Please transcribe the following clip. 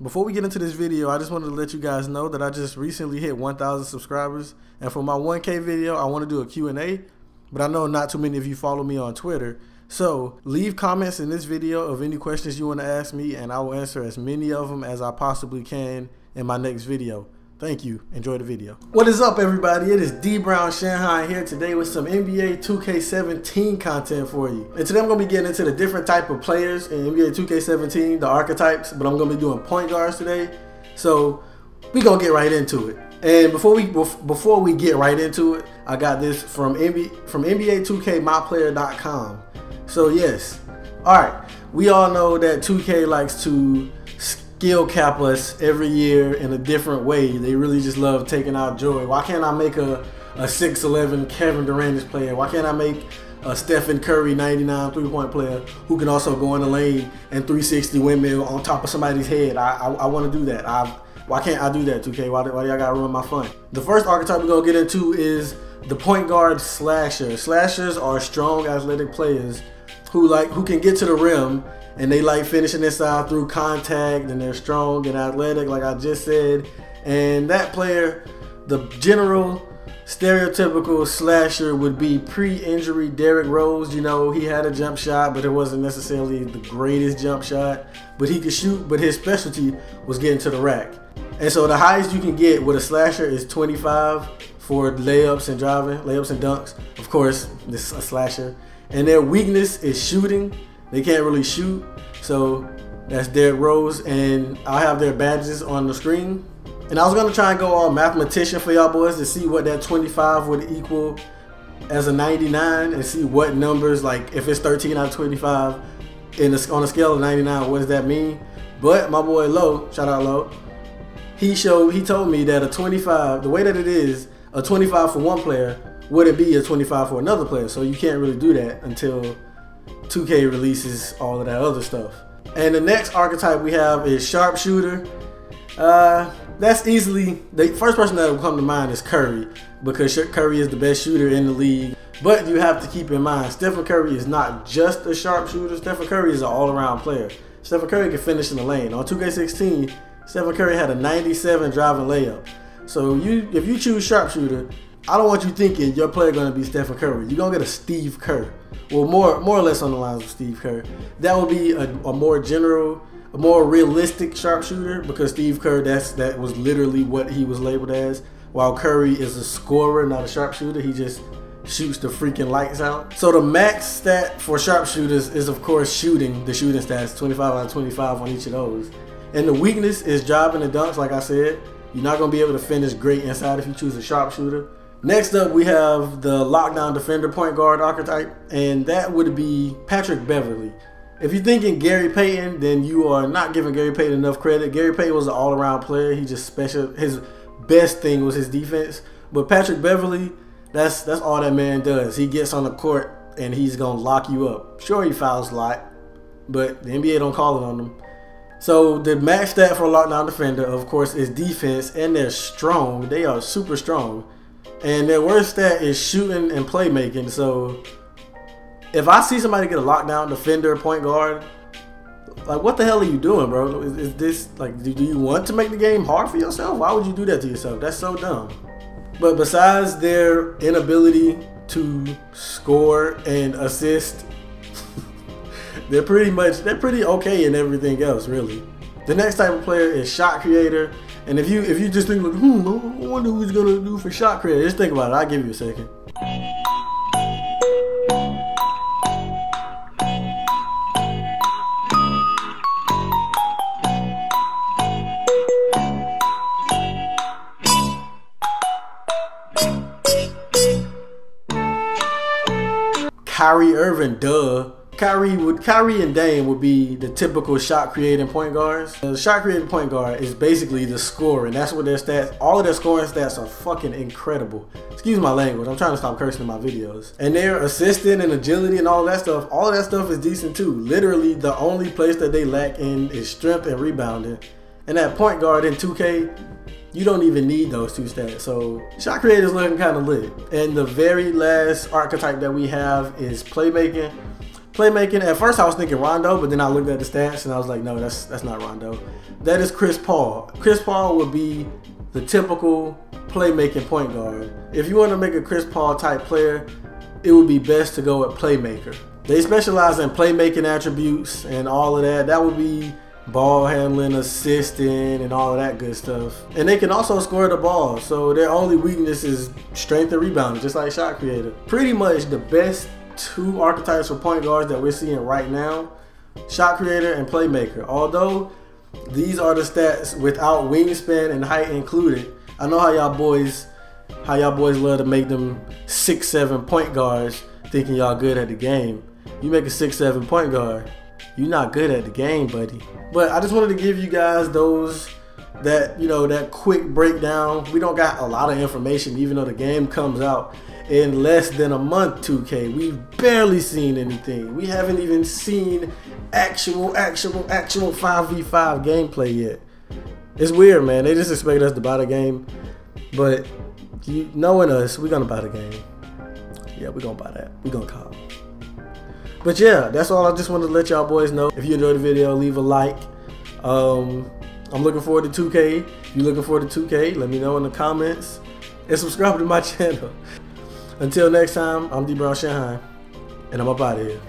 Before we get into this video, I just wanted to let you guys know that I just recently hit 1,000 subscribers, and for my 1K video, I want to do a Q&A, but I know not too many of you follow me on Twitter. So leave comments in this video of any questions you want to ask me, and I will answer as many of them as I possibly can in my next video. Thank you. Enjoy the video. What is up, everybody? It is D Brown Shanghai here today with some NBA 2K17 content for you. And today I'm going to be getting into the different type of players in NBA 2K17, the archetypes, but I'm going to be doing point guards today. So we're going to get right into it. And before we get right into it, I got this from NBA 2K MyCareer.com. So yes, all right, we all know that 2K likes to skill cap us every year in a different way. They really just love taking our joy. Why can't I make a 6'11" Kevin Durant player? Why can't I make a Stephen Curry 99 3-point player who can also go in the lane and 360 windmill on top of somebody's head? I want to do that. Why can't I do that, 2K? Why y'all gotta ruin my fun? The first archetype we're gonna get into is the point guard slasher. Slashers are strong, athletic players who can get to the rim, and they like finishing inside through contact, and they're strong and athletic, like I just said. And that player, the general stereotypical slasher, would be pre-injury Derrick Rose. You know, he had a jump shot, but it wasn't necessarily the greatest jump shot. But he could shoot, but his specialty was getting to the rack. And so the highest you can get with a slasher is 25 for layups and driving, layups and dunks. Of course, this is a slasher. And their weakness is shooting. They can't really shoot, so that's Derrick Rose, and I'll have their badges on the screen. And I was gonna try and go all mathematician for y'all boys to see what that 25 would equal as a 99, and see what numbers, like if it's 13 out of 25 on a scale of 99, what does that mean? But my boy Lo, shout out Lo, he told me that a 25, the way that it is, a 25 for one player wouldn't be a 25 for another player, so you can't really do that until 2K releases all of that other stuff. And the next archetype we have is Sharpshooter. That's easily, the first person that will come to mind is Curry, because Curry is the best shooter in the league. But you have to keep in mind, Stephen Curry is not just a sharpshooter. Stephen Curry is an all-around player. Stephen Curry can finish in the lane. On 2K16, Stephen Curry had a 97 driving layup. So if you choose Sharpshooter, I don't want you thinking your player gonna be Stephen Curry. You're gonna get a Steve Kerr. Well, more or less on the lines of Steve Kerr. That would be a more general, a more realistic sharpshooter, because Steve Kerr, that was literally what he was labeled as. While Curry is a scorer, not a sharpshooter. He just shoots the freaking lights out. So the max stat for sharpshooters is, of course, shooting. The shooting stats, 25 out of 25 on each of those. And the weakness is driving and dunks, like I said. You're not gonna be able to finish great inside if you choose a sharpshooter. Next up, we have the lockdown defender point guard archetype, and that would be Patrick Beverley. If you're thinking Gary Payton, then you are not giving Gary Payton enough credit. Gary Payton was an all-around player. He just his best thing was his defense. But Patrick Beverley, that's all that man does. He gets on the court and he's gonna lock you up. Sure, he fouls a lot, but the NBA don't call it on him. So the max stat for a lockdown defender, of course, is defense, and they're strong. They are super strong. And their worst stat is shooting and playmaking. So if I see somebody get a lockdown defender point guard, like, what the hell are you doing, bro? Is this, like, do you want to make the game hard for yourself? Why would you do that to yourself? That's so dumb. But besides their inability to score and assist, they're pretty okay in everything else, really. The next type of player is shot creator. And if you just think, like, I wonder who he's gonna do for shot creator, just think about it. I'll give you a second. Kyrie Irving, duh. Kyrie and Dame would be the typical shot creating point guards. The shot creating point guard is basically the scorer, and that's what their stats, all of their scoring stats are fucking incredible. Excuse my language, I'm trying to stop cursing in my videos. And their assisting and agility and all of that stuff is decent too. Literally the only place that they lack in is strength and rebounding. And that point guard in 2K, you don't even need those two stats. So shot creator is looking kind of lit. And the very last archetype that we have is playmaking. Playmaking, at first I was thinking Rondo, but then I looked at the stats and I was like, no, that's not Rondo. That is Chris Paul. Chris Paul would be the typical playmaking point guard. If you want to make a Chris Paul type player, it would be best to go with Playmaker. They specialize in playmaking attributes and all of that. That would be ball handling, assisting, and all of that good stuff. And they can also score the ball, so their only weakness is strength and rebounding, just like shot creator. Pretty much the best two archetypes for point guards that we're seeing right now, shot creator and playmaker. Although these are the stats without wingspan and height included. I know how y'all boys love to make them 6'7" point guards thinking y'all good at the game. You make a 6'7" point guard, you're not good at the game, buddy. But I just wanted to give you guys that quick breakdown. We don't got a lot of information, even though the game comes out in less than a month. 2K, we've barely seen anything. We haven't even seen actual 5v5 gameplay yet. It's weird, man. They just expect us to buy the game, but knowing us, we're gonna buy the game. Yeah, we're gonna buy that. We're gonna call. But yeah, that's all. I just wanted to let y'all boys know. If you enjoyed the video, leave a like. I'm looking forward to 2K. If you're looking forward to 2K, let me know in the comments. And subscribe to my channel. Until next time, I'm D Brown Shanghai, and I'm up out of here.